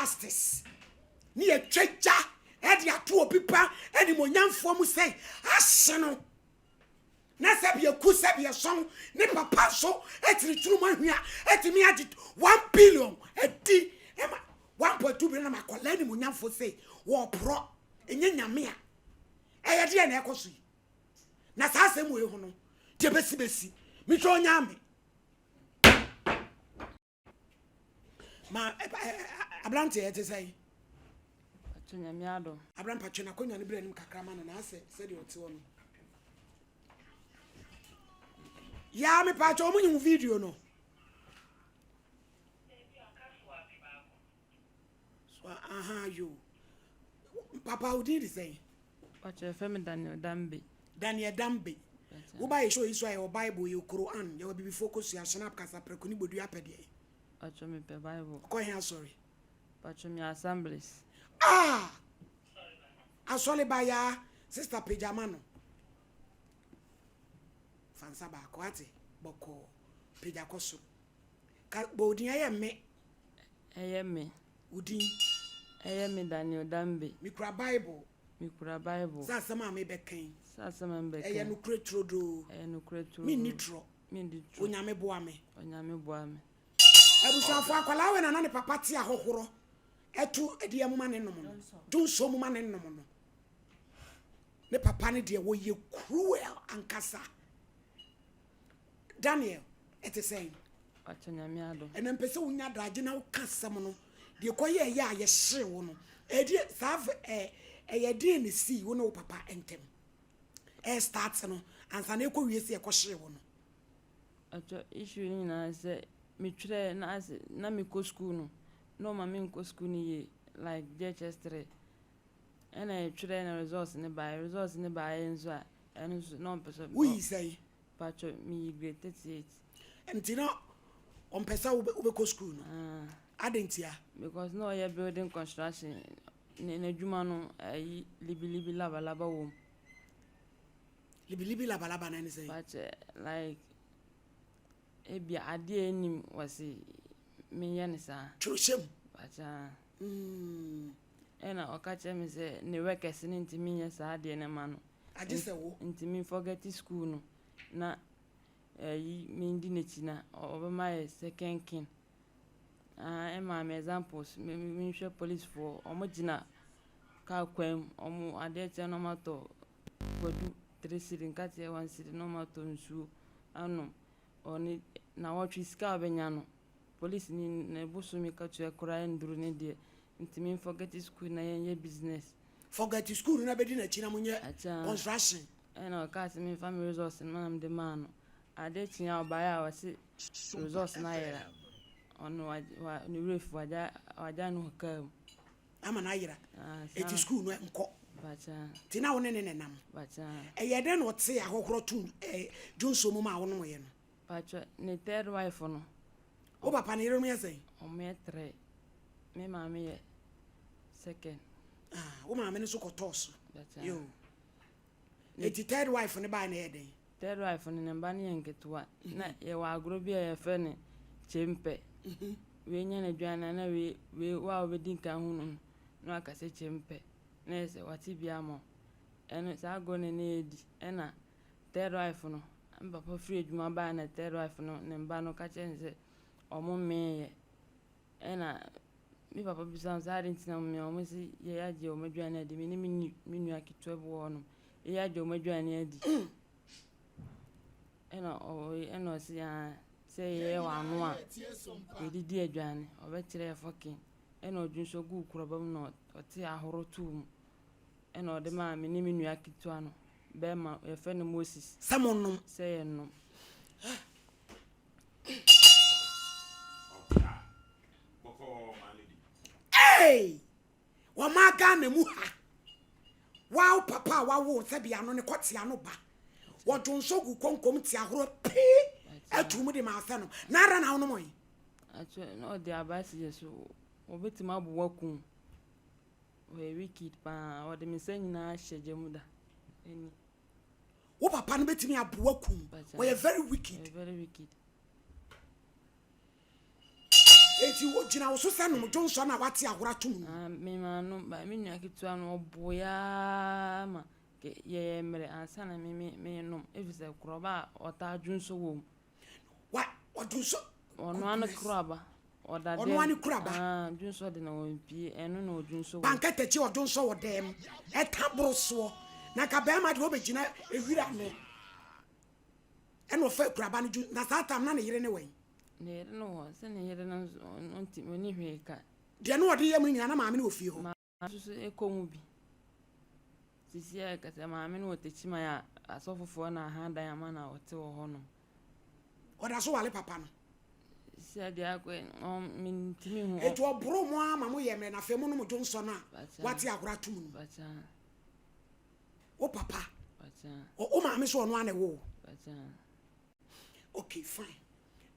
justice ni ye tweja e de ato obi pa animonyamfo mu say ahye no na sabia ku sabia son ne papa so etiri turuma hwia etimi agi 1 billion edi ema 1.2 billion na makola animonyamfo say wo pro enye nyame a eye de na ekoso na sa asem we hu no de besi mi tro nyame ma ablante ete say nyame ado abran patwe na konya ne bra nim kakra ma na ase se de ote wono ya me patwe o munyi video no so aha yo papa udi di say patwe femi Daniel Dambe wo ba ye show iso ayo Bible ye Quran ye bibi focus ya snap kasa preko ni bodu apede patwe me pe Bible ko here sorry patwe me assemblies asole baya sister Pejamano fansa ba ko ate boko peja koso ka bodin eye me udin eye me Daniel Dambe mikura Bible sa sama me bekan eye no kretrodo mi nitro onyame boa me abusuafo akwala we na ne papa ti ahohoro etu edi amuma ne nom no dun so muma ne nom no ne papa ne de wo ye cruel ankasa Daniel it is saying nyame ado ena mpese unya daje na ukasam no de koye ye aye hye wo no edi save ye de ne si wo no papa entem start no ansa na ekọ wiese ekọ hye wo no acho issue ni na se me twere na me ko school no no ma me ko school ni ye like JHS3 and I twere na results ni by enzo a enzo no person we say pacho me grade 38 entina on pesa ube ko school no adentia because no ye building construction na adwuma no libi labalaba wo libi labalaba na ni say but like ebi ade enim wase me ye ne sa troshem but ena okache me say ne workers ni ntimi ye sa ade ne ma no ade se wo ntimi forget school no na me ndi ne china obema ye second king ema me examples me show police for omogina ka kwam omo ade che no mato godu 3 city nkate 1 city no mato nsu anom oni na watch ska benya no police ni na bosomi ka tu ekura nduru ne de ntimi forget school na ye business forget school na be di na china munye construction ena ka se me family resource na am de man ade tia obaya wase resource na yera ono wa ni ref waja no ka ama na yera eti school no nko bacha tina woni ne nam bacha eyede no te ahokro tu junso mu ma wono ye no bacha ne third wife no o papa ne yeromu yesai o me 3 me ma me ye second o ma me no so kotos bacha yo eti third wife ne ba na yeden third wife ne mba ne nketua na ye wa agro bi ye fe ne chempe we nya na dwana na we wa obedi nka hu no no aka se chempe na se wati bia mo eno sa go ne ne edi ena third wife no mba pa free adwuma ba na third wife no ne mba no ka chense omo me ena mi papa bisa sa adentina me omo si ye yaje o madwana edi me ni minu akitwa bo no ye yaje o madwana edi ena si ya say ye wa no a edidi adwane obekire fucking ena odwunso gu kurobam no ote ahoro tum ena ode ma me ni minu akitwa no be ma ye fe no Moses samonno say no hey wa maga na mu ha wow papa wa wo se bia no ne kotia no ba wo dwunso gu konkom ti ahoro pi atum de ma afa no na ara na wo no moy acho no de abasi yeso obetima bu wakum we wicked pa o de misanyi na hyeje mu da eni wo papa no betimi abu wakum we are very wicked eti wo gina wo so se no Johnson na wate ahora tum me ma no ba me nua ketua no oboya ma ke ye mere ansa na me no efise kroba ota adwunso wo wa odunso ono an kroba oda de ono ani kuraba adwunso de na wonpie eno na odwunso wo banka techi odunso wo dem etabro so na ka be ma de obegina ewira no eno fa kuraba no na satam na ne yire ne wen ne no se ne yire no onti oni hwe ka de no ode yam nyina na maame no ofie ho so ekomu bi sisi ya ka se maame no otechi ma ya asofofo na ha dan ama na ote wo ho no oda so wale papa no sia dia ko min timi hu etu obro mo ama mo ye me na fe mo no mo Johnson na wate ahora tum no bacha o papa bacha o maame so ono ane wo bacha okay fine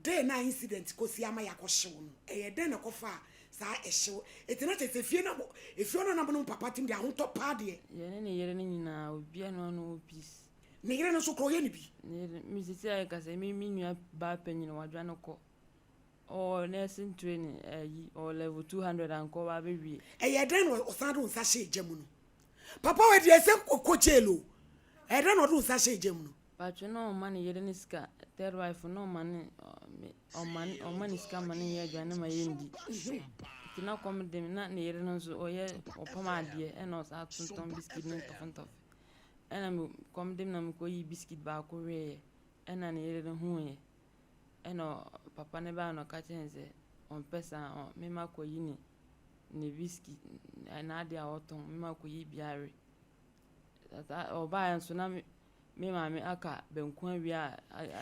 day na incident ko si ama yakɔhyew no ɛyɛ den na kɔfa saa ɛhyew etina tete fie na efie no na mo papa tim de ahotɔ pa de ye ne yere ne nyina obi no no peace ne yere no so kro ye ne bi ne mi sisi ay ka se mi nua ba panyin wadwa no kɔ o nursing training o level 200 anko ba be wie ɛyɛ den no osan do nsa hye gyamu no papa we de ese kokɔ chelo ɛyɛ den no do nsa hye gyamu no patro no man yere ne ska third wife no man o man ska man ye adwane ma yendi tina kom dem na ne yere no so o ye opama ade e no sa tunton biscuit ne tofontof ena me kom dem na me ko yi biscuit ba ko we ena ne yere no hu ye ena papa ne ba no ka chenze on pesa me ma ko yi ne biscuit na ade a oton me ma ko yi biare o ba enso na me maame aka benku awia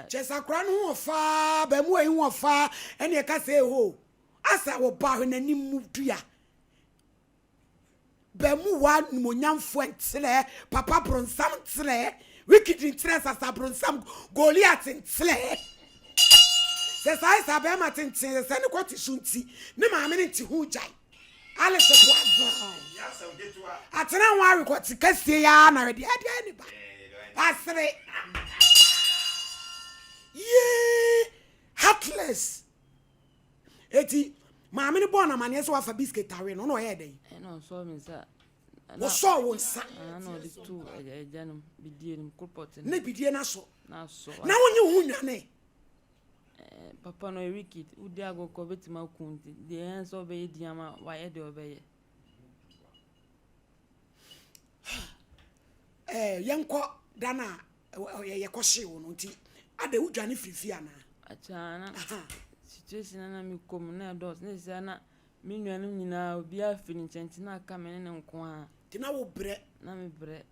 chesa kra no ho fa ba mu ehi ho fa ene e ka se ho asa wo ba ho nani mu dua ba mu wa monyamfo ntsele papa bronsam ntsele wicked ntsele sasa bronsam Goliath ntsele se sai sa ba ma tenten se ne kwoti sunti ne maame ne nti hu jai ale se boazo atena wa rekoti kasie ya na rede ade ni ba asre heartless eti maame ne born amane so wafa biscuit awe no ye den no so me sa wo so wo nsa no the two ejanum bidie nim kopot ne bidie na so na wonye hu nwane papa no wicked udi agoko betima kunti de en so be diama wa ye de obeye yenko dana ye kɔhye wo no nti ade wudwane fifi ana achana situation na mi kom na dos na sia na mi nuanum nyina obi afiri nkyenti na aka me ne nko a tina wo bre na mi bre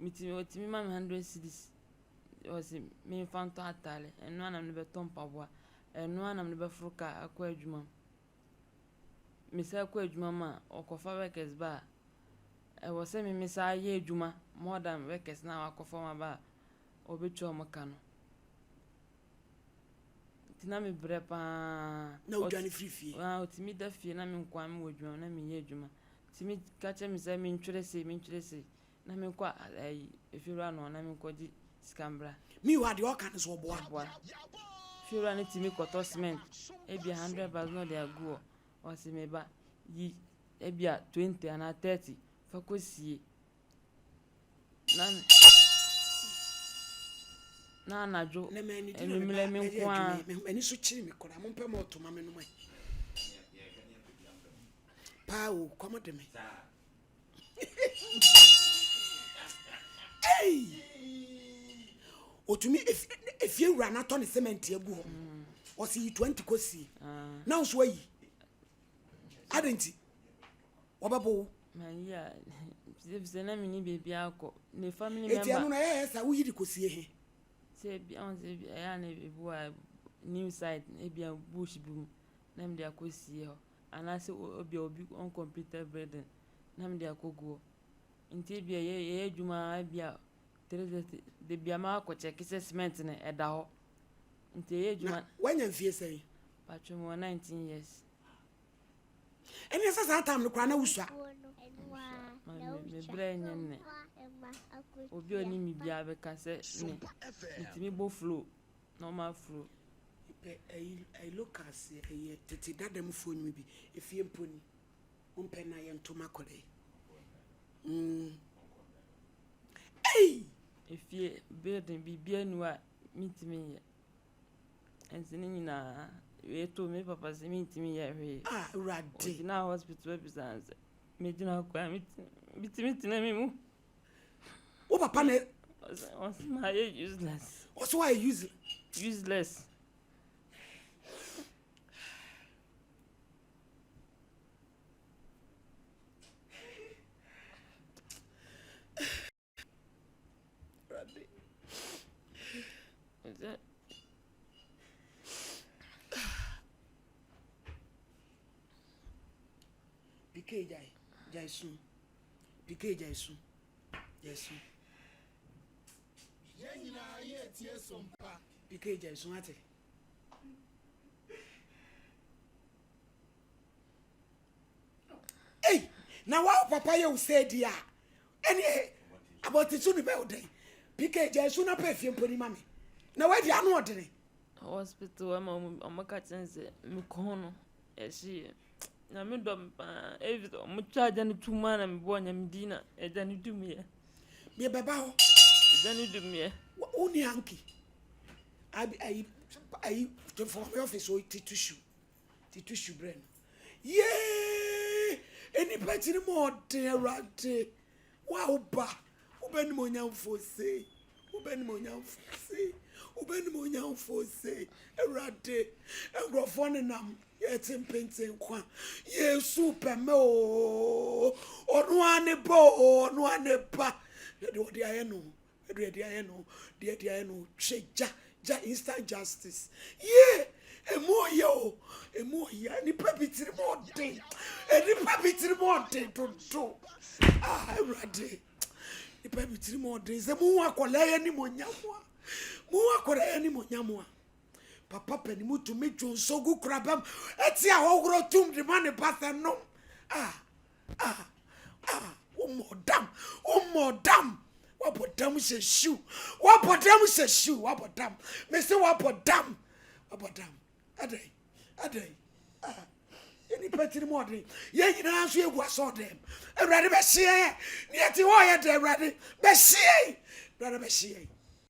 otimi ma 100 cedis osi mi fanto atale enu ana me beton paboa enu ana me be fruka akwa adwuma mi sa akwa adwuma ma okofa workers ba wo se mi sa ye adwuma more than workers na akofa ma ba obetu omaka no tina me bre pa na udwane frifie otimi da fie na me nkwa me wodwuma na me ye adwuma timi ka che mi se mi ntwere se na me kwa efiru no na me kwaji skambra mi wa de oka ne so boa firu na timi koto cement ebia 100 bag no dey go o se me ba yi ebia 20 and 30 fakosie na najo emimle me kwa eni so chiri me kora mo pem otoma me no mai pa o komo de me hey otumi efie wura na to ne cement egu ho o si 20 kosi na so ayi adenti obabo man ya se na mini baby akọ ne family member eti anu na sa wuyi di kosi he se bi on se bi ya na ebu a new site e bi bush bu na me de akosi ho ana se obi on computer building na me de akogo nti bi ye adwuma bia de bia ma akọ check cement na eda ho nti ye adwuma wanya mfie sei patcho mo 19 years eni sa time no kra na wusua me brenya ne obi oni mi bia be ka se ne itimi bo flow normal flow I look as a tete dadam phone maybe if you pony umpena and tomakole. Hey, if you building be bien what meet me. And singing we told me papa meet me every Raddy. Now hospital represents making our crime meeting me. Oh, papa, What's my useless? what's why Useless. Is that? PK Jaisun. PK Jaisun. Yes. PK Jaisun ate. Hey, now what papa you said ya? Any about the soon about day. PK Jaisun na perfume poni mami. Now where the anu ordinary? Hospital I'm a catching me corner. Yes, she. Na me dom every mo charge and 2 man and born and dinner and then you do me. Me baba. Then you do me. Only hanky. I from my office so tissue brain. Yeah, any party more there rate. Wow ba. Uben monyam for say. Uben monyam for say. Erade. Engrofone nam. Yetim painting kwa. Ye super mo. Onu ane bo. Onu ane ba. Odi ayeno. The ja instant justice. Yeah, a more yo, ni pepitri more day. Any pepitri more day to do. Ready. The pepitri more days. The mua kolaya any monyamwa. Mua kolaya any monyamwa. Papa penny mu to make you so good crabam. Etia hogro tomb the money path and no. Oh more damn. What put damn is a shoe? What put damn is a shoe? What put damn? Mr. What put damn? What put damn? A day. Any petty morning. Yeah, you know, you was all them. And ready, Bessie. Yet you are there, ready. Bessie. Brother Bessie.